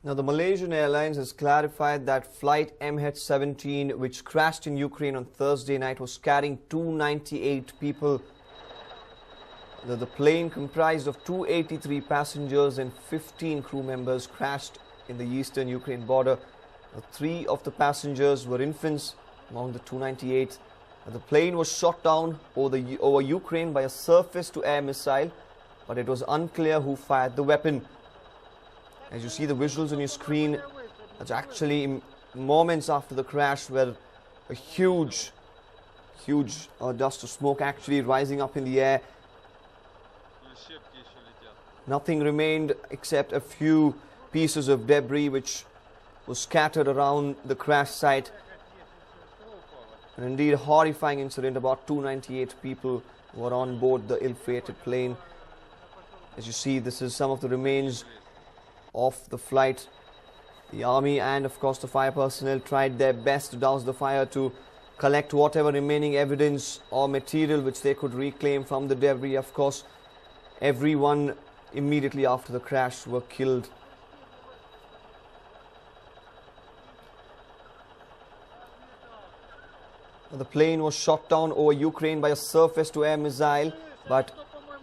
Now, the Malaysian Airlines has clarified that flight MH17, which crashed in Ukraine on Thursday night, was carrying 298 people. The plane, comprised of 283 passengers and 15 crew members, crashed in the eastern Ukraine border. 3 of the passengers were infants among the 298. The plane was shot down over Ukraine by a surface-to-air missile, but it was unclear who fired the weapon. As you see the visuals on your screen, it's actually moments after the crash where a huge dust of smoke actually rising up in the air. Nothing remained except a few pieces of debris which was scattered around the crash site. And indeed a horrifying incident. About 298 people were on board the ill-fated plane. As you see, this is some of the remains of the flight. The army and of course the fire personnel tried their best to douse the fire, to collect whatever remaining evidence or material which they could reclaim from the debris. Of course, everyone immediately after the crash were killed. The plane was shot down over Ukraine by a surface-to-air missile, but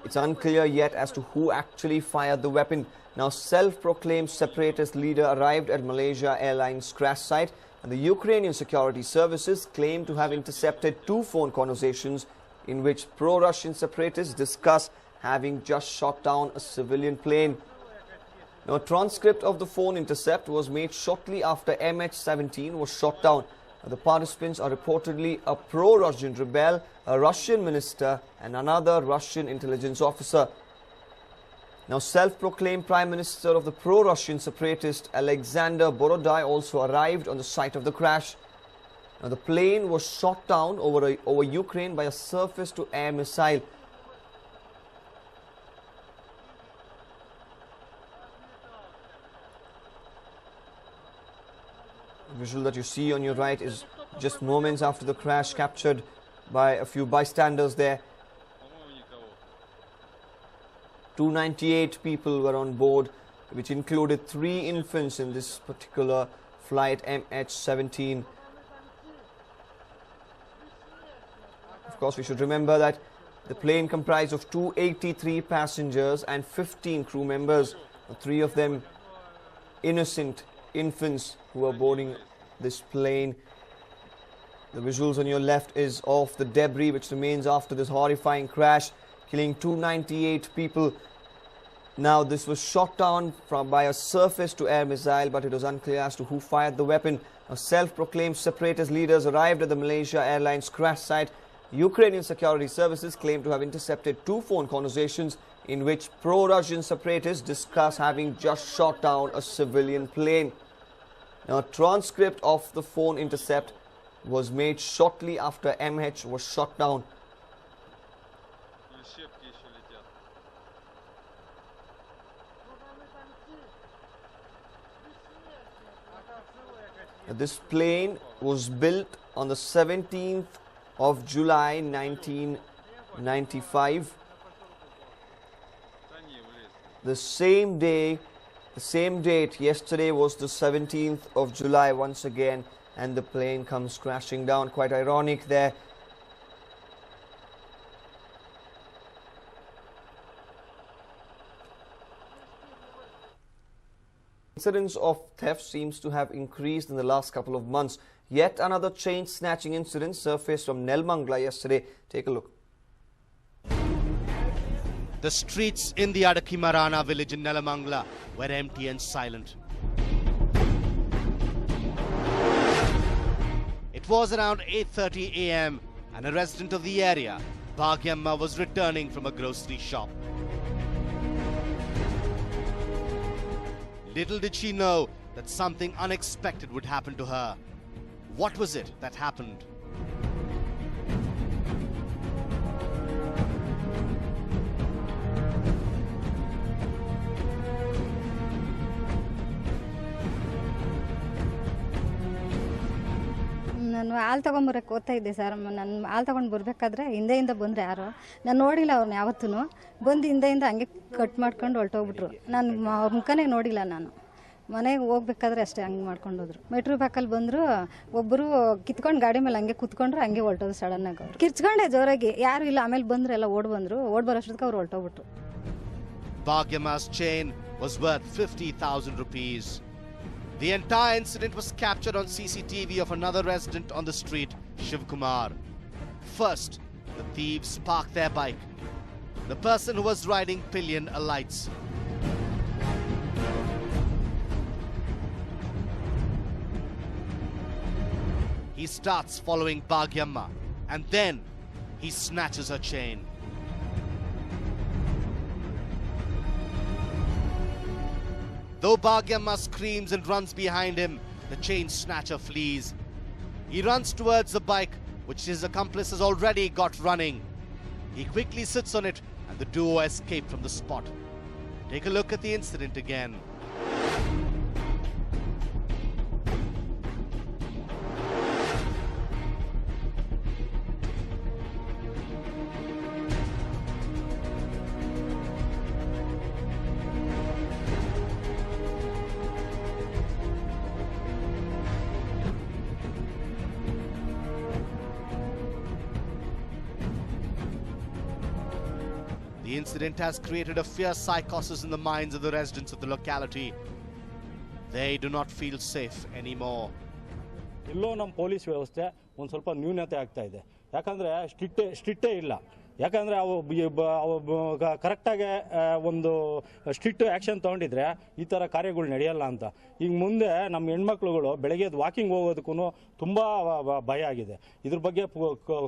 it's unclear yet as to who actually fired the weapon. Now, self-proclaimed separatist leader arrived at Malaysia Airlines crash site, and the Ukrainian security services claim to have intercepted 2 phone conversations in which pro-Russian separatists discuss having just shot down a civilian plane. Now, a transcript of the phone intercept was made shortly after MH17 was shot down. The participants are reportedly a pro-Russian rebel, a Russian minister and another Russian intelligence officer. Now, self-proclaimed Prime Minister of the pro-Russian separatist Alexander Borodai also arrived on the site of the crash. Now, the plane was shot down over Ukraine by a surface-to-air missile. The visual that you see on your right is just moments after the crash, captured by a few bystanders there. 298 people were on board, which included 3 infants in this particular flight MH17. Of course, we should remember that the plane comprised of 283 passengers and 15 crew members, 3 of them innocent infants who were boarding this plane. The visuals on your left is of the debris which remains after this horrifying crash, killing 298 people. Now, this was shot down by a surface-to-air missile, but it was unclear as to who fired the weapon. Self-proclaimed separatist leaders arrived at the Malaysia Airlines crash site. Ukrainian security services claim to have intercepted 2 phone conversations in which pro-Russian separatists discuss having just shot down a civilian plane. Now, a transcript of the phone intercept was made shortly after MH was shot down. This plane was built on the 17th of July 1995. The same date, yesterday was the 17th of July once again, and the plane comes crashing down. Quite ironic there. Incidents of theft seems to have increased in the last couple of months. Yet another chain-snatching incident surfaced from Nelmangla yesterday. Take a look. The streets in the Adakimarana village in Nelamangla were empty and silent. It was around 8:30 a.m. and a resident of the area, Bhagyamma, was returning from a grocery shop. Little did she know that something unexpected would happen to her. What was it that happened? ನಾನು ಹಾಲು ತೊಗೊಂಬರಕ್ಕೆ ಹೋಗ್ತಾ ಇದ್ದೆ sir. ನಾನು ಹಾಲು ತೊಗೊಂಡು ಬರಬೇಕಾದ್ರೆ ಹಿಂದೆಯಿಂದ ಬಂದರೆ ಯಾರು, ನಾನು ನೋಡಿಲ್ಲ ಅವ್ರನ್ನ ಯಾವತ್ತೂ. ಬಂದು ಹಿಂದೆಯಿಂದ ಹಂಗೆ ಕಟ್ ಮಾಡ್ಕೊಂಡು ಹೊರಟೋಗ್ಬಿಟ್ರು. ನಾನು ಅವ್ರ ಮುಖನೇ ನೋಡಿಲ್ಲ ನಾನು. ಮನೆಗೆ ಹೋಗ್ಬೇಕಾದ್ರೆ ಅಷ್ಟೇ ಹಂಗೆ ಮಾಡ್ಕೊಂಡು ಹೋದ್ರು. ಮೆಟ್ರೋ ಬ್ಯಾಕಲ್ಲಿ ಬಂದರು, ಒಬ್ಬರು ಕಿತ್ಕೊಂಡು ಗಾಡಿ ಮೇಲೆ ಹಂಗೆ ಕುತ್ಕೊಂಡ್ರು, ಹಂಗೆ ಹೊರಟೋದು ಸಡನ್ನಾಗಿ. ಅವ್ರು ಕಿರ್ಚ್ಕೊಂಡೆ ಜೋರಾಗಿ, ಯಾರು ಇಲ್ಲ. ಆಮೇಲೆ ಬಂದರು, ಎಲ್ಲ ಓಡ್ ಬರೋಷ್ಟೊತ್ತಿಗೆ ಅವ್ರು ಹೊರಟೋಗ್ಬಿಟ್ರು. Bhagyamma's chain was worth 50,000 rupees. The entire incident was captured on CCTV of another resident on the street, Shivkumar. First, the thieves park their bike. The person who was riding pillion alights. He starts following Bhagyamma, and then he snatches her chain. Though Bhagyamma screams and runs behind him, the chain snatcher flees. He runs towards the bike, which his accomplice has already got running. He quickly sits on it, and the duo escape from the spot. Take a look at the incident again. The incident has created a fierce psychosis in the minds of the residents of the locality. They do not feel safe anymore. ಇಲ್ಲೋ ನಮ್ಮ police ವ್ಯವಸ್ಥೆ ಒಂದು ಸ್ವಲ್ಪ ನ್ಯೂನತೆ ಆಗ್ತಾ ಇದೆ. ಯಾಕಂದರೆ ಸ್ಟ್ರಿಕ್ಟೇ ಇಲ್ಲ. ಯಾಕಂದರೆ ಅವು ಕರೆಕ್ಟಾಗಿ ಒಂದು ಸ್ಟ್ರಿಕ್ಟ್ ಆ್ಯಕ್ಷನ್ ತೊಗೊಂಡಿದ್ರೆ ಈ ಥರ ಕಾರ್ಯಗಳು ನಡೆಯಲ್ಲ ಅಂತ. ಈಗ ಮುಂದೆ ನಮ್ಮ ಹೆಣ್ಮಕ್ಳುಗಳು ಬೆಳಗ್ಗೆ ವಾಕಿಂಗ್ ಹೋಗೋದಕ್ಕೂ ತುಂಬ ಭಯ ಆಗಿದೆ. ಇದ್ರ ಬಗ್ಗೆ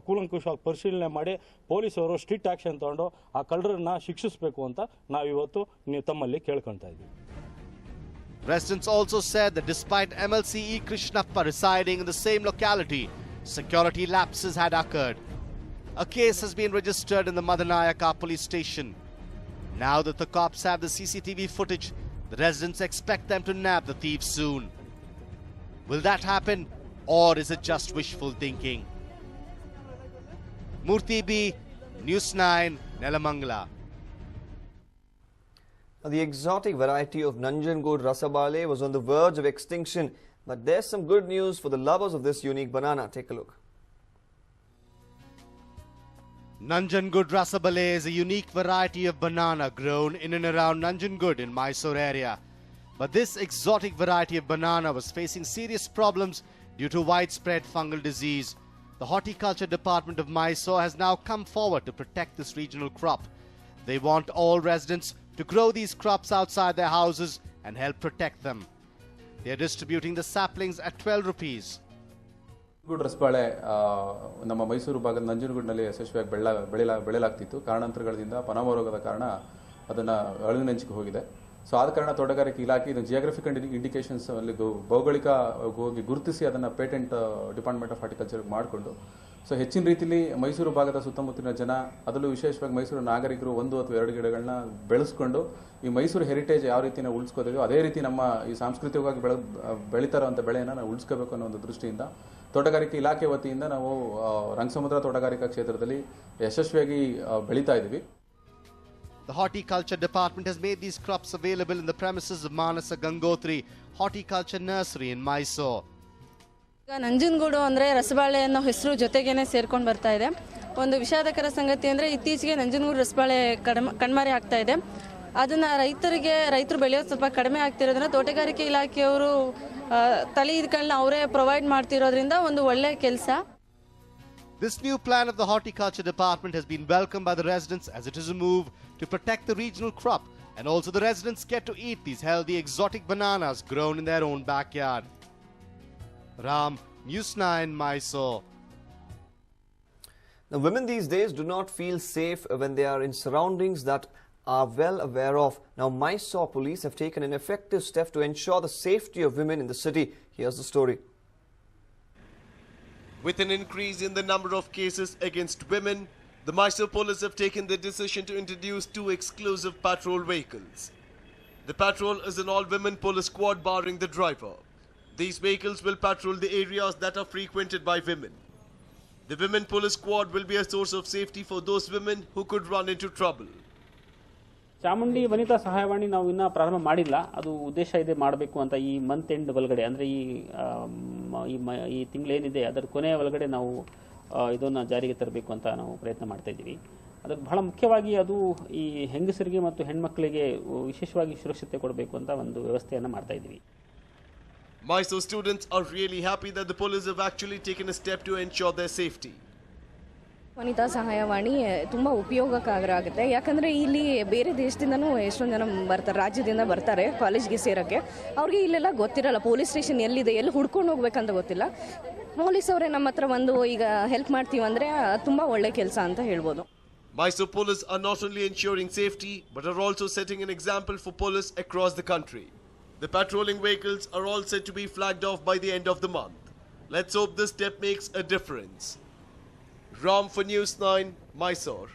ಕೂಲಂಕುಷವಾಗಿ ಪರಿಶೀಲನೆ ಮಾಡಿ ಪೊಲೀಸವರು ಸ್ಟ್ರಿಕ್ಟ್ ಆ್ಯಕ್ಷನ್ ತೊಗೊಂಡು ಆ ಕಳ್ಳರನ್ನ ಶಿಕ್ಷಿಸಬೇಕು ಅಂತ ನಾವಿವತ್ತು ತಮ್ಮಲ್ಲಿ ಕೇಳ್ಕೊಳ್ತಾ ಇದ್ದೀವಿ. Residents also said that despite MLCE Krishnappa residing in the same locality, security lapses had occurred. A case has been registered in the Madanayaka police station. Now that the cops have the CCTV footage, the residents expect them to nab the thieves soon. Will that happen, or is it just wishful thinking? Murthy B, News9, Nelamangala. The exotic variety of Nanjangud Rasabale was on the verge of extinction, but there's some good news for the lovers of this unique banana. Take a look. Nanjangud Rasabale is a unique variety of banana grown in and around Nanjangud in Mysore area. But this exotic variety of banana was facing serious problems due to widespread fungal disease. The horticulture department of Mysore has now come forward to protect this regional crop. They want all residents to grow these crops outside their houses and help protect them. They are distributing the saplings at 12 rupees. Good ರಸಬಾಳೆ ನಮ್ಮ ಮೈಸೂರು ಭಾಗದ ನಂಜನಗೂಡಿನಲ್ಲಿ ಯಶಸ್ವಿಯಾಗಿ ಬೆಳೆಯಲಾಗ್ತಿತ್ತು. ಕಾರಣಾಂತರಗಳಿಂದ Panama ರೋಗದ ಕಾರಣ ಅದನ್ನು ಅಳಿವಿನಂಚಿಗೆ ಹೋಗಿದೆ. So ಆದ ಕಾರಣ ತೋಟಗಾರಿಕೆ ಇಲಾಖೆ ಇದನ್ನು ಜಿಯೋಗ್ರಫಿಕ್ ಇಂಡಿಕೇಶನ್ಸ್ ಅಲ್ಲಿ ಭೌಗೋಳಿಕ ಹೋಗಿ ಗುರುತಿಸಿ ಅದನ್ನು ಪೇಟೆಂಟ್ ಡಿಪಾರ್ಟ್ಮೆಂಟ್ ಆಫ್ ಹಾರ್ಟಿಕಲ್ಚರ್ಗೆ ಮಾಡಿಕೊಂಡು ಸೊ ಹೆಚ್ಚಿನ ರೀತಿಯಲ್ಲಿ ಮೈಸೂರು ಭಾಗದ ಸುತ್ತಮುತ್ತಲಿನ ಜನ, ಅದರಲ್ಲೂ ವಿಶೇಷವಾಗಿ ಮೈಸೂರು ನಾಗರಿಕರು 1 ಅಥವಾ 2 ಗಿಡಗಳನ್ನ ಬೆಳೆಸ್ಕೊಂಡು ಈ ಮೈಸೂರು ಹೆರಿಟೇಜ್ ಯಾವ ರೀತಿ ನಾವು ಉಳಿಸ್ಕೋತೀವೋ ಅದೇ ರೀತಿ ನಮ್ಮ ಈ ಸಾಂಸ್ಕೃತಿಕವಾಗಿ ಬೆಳೀತಾರಂಥ ಬೆಳೆಯನ್ನು ನಾವು ಉಳಿಸ್ಕೋಬೇಕು ಅನ್ನೋ ಒಂದು ದೃಷ್ಟಿಯಿಂದ ತೋಟಗಾರಿಕೆ ಇಲಾಖೆ ವತಿಯಿಂದ ನಾವು ರಂಗಸಮುದ್ರ ತೋಟಗಾರಿಕಾ ಕ್ಷೇತ್ರದಲ್ಲಿ ಯಶಸ್ವಿಯಾಗಿ ಬೆಳೀತಾ ಇದ್ದೀವಿ. The horticulture department has made these crops available in the premises of Manasa Gangotri Horticulture Nursery in Mysore. ಈಗ ನಂಜನಗೂಡು ಅಂದರೆ ರಸಬಾಳೆ ಅನ್ನೋ ಹೆಸರು ಜೊತೆಗೇನೆ ಸೇರ್ಕೊಂಡು ಬರ್ತಾ ಇದೆ. ಒಂದು ವಿಷಾದಕರ ಸಂಗತಿ ಅಂದರೆ ಇತ್ತೀಚೆಗೆ ನಂಜನಗೂಡು ರಸಬಾಳೆ ಕಣ್ಮರೆ ಆಗ್ತಾ ಇದೆ. ಅದನ್ನು ರೈತರು ಬೆಳೆಯೋದು ಸ್ವಲ್ಪ ಕಡಿಮೆ ಆಗ್ತಿರೋದ್ರಿಂದ ತೋಟಗಾರಿಕೆ ಇಲಾಖೆಯವರು ತಳಿಗಳನ್ನ ಅವರೇ ಪ್ರೊವೈಡ್ ಮಾಡ್ತಿರೋದ್ರಿಂದ ಒಂದು ಒಳ್ಳೆಯ ಕೆಲಸ. This new plan of the horticulture department has been welcomed by the residents as it is a move to protect the regional crop, and also the residents get to eat these healthy exotic bananas grown in their own backyard. Ram, News9, Mysore. Now, women these days do not feel safe when they are in surroundings that are well aware of. Now, Mysore police have taken an effective step to ensure the safety of women in the city. Here's the story. With an increase in the number of cases against women, the Mysore police have taken the decision to introduce 2 exclusive patrol vehicles. The patrol is an all-women police squad barring the driver. These vehicles will patrol the areas that are frequented by women. The women police squad will be a source of safety for those women who could run into trouble. Chamundi ವನಿತಾ ಸಹಾಯವಾಣಿ ನಾವು ಇನ್ನೂ ಪ್ರಾರಂಭ ಮಾಡಿಲ್ಲ. ಅದು ಉದ್ದೇಶ ಇದೆ ಮಾಡಬೇಕು ಅಂತ ಈ ಮಂತ್ ಎಂಡ್ ಒಳಗಡೆ, ಅಂದರೆ ಈ ತಿಂಗಳೇನಿದೆ ಅದರ ಕೊನೆಯ ಒಳಗಡೆ ನಾವು ಇದನ್ನು ಜಾರಿಗೆ ತರಬೇಕು ಅಂತ ನಾವು ಪ್ರಯತ್ನ ಮಾಡ್ತಾ ಇದ್ದೀವಿ. ಅದಕ್ಕೆ ಬಹಳ ಮುಖ್ಯವಾಗಿ ಅದು ಈ ಹೆಂಗಸರಿಗೆ ಮತ್ತು ಹೆಣ್ಮಕ್ಳಿಗೆ ವಿಶೇಷವಾಗಿ ಸುರಕ್ಷತೆ ಕೊಡಬೇಕು ಅಂತ ಒಂದು ವ್ಯವಸ್ಥೆಯನ್ನು ಮಾಡ್ತಾ ಇದ್ದೀವಿ. Mysore students are really happy that the police have actually taken a step to ensure their safety. ವನಿತಾ ಸಹಾಯವಾಣಿ ತುಂಬ ಉಪಯೋಗಕಾಗರ ಆಗುತ್ತೆ. ಯಾಕಂದರೆ ಇಲ್ಲಿ ಬೇರೆ ದೇಶದಿಂದನೂ ಎಷ್ಟೊಂದು ಜನ ಬರ್ತಾರೆ, ರಾಜ್ಯದಿಂದ ಬರ್ತಾರೆ ಕಾಲೇಜ್ಗೆ ಸೇರೋಕ್ಕೆ. ಅವ್ರಿಗೆ ಇಲ್ಲೆಲ್ಲ ಗೊತ್ತಿರಲ್ಲ, ಪೊಲೀಸ್ ಸ್ಟೇಷನ್ ಎಲ್ಲಿದೆ, ಎಲ್ಲಿ ಹುಡ್ಕೊಂಡು ಹೋಗ್ಬೇಕಂತ ಗೊತ್ತಿಲ್ಲ. ಪೊಲೀಸವರೇ ನಮ್ಮ ಹತ್ರ ಬಂದು ಈಗ ಹೆಲ್ಪ್ ಮಾಡ್ತೀವಂದರೆ ತುಂಬ ಒಳ್ಳೆ ಕೆಲಸ ಅಂತ ಹೇಳ್ಬೋದು. Mysore police are not only ensuring safety but are also setting an example for police across the country. The patrolling vehicles are all set to be flagged off by the end of the month. Let's hope this step makes a difference. Ram for News 9, Mysore.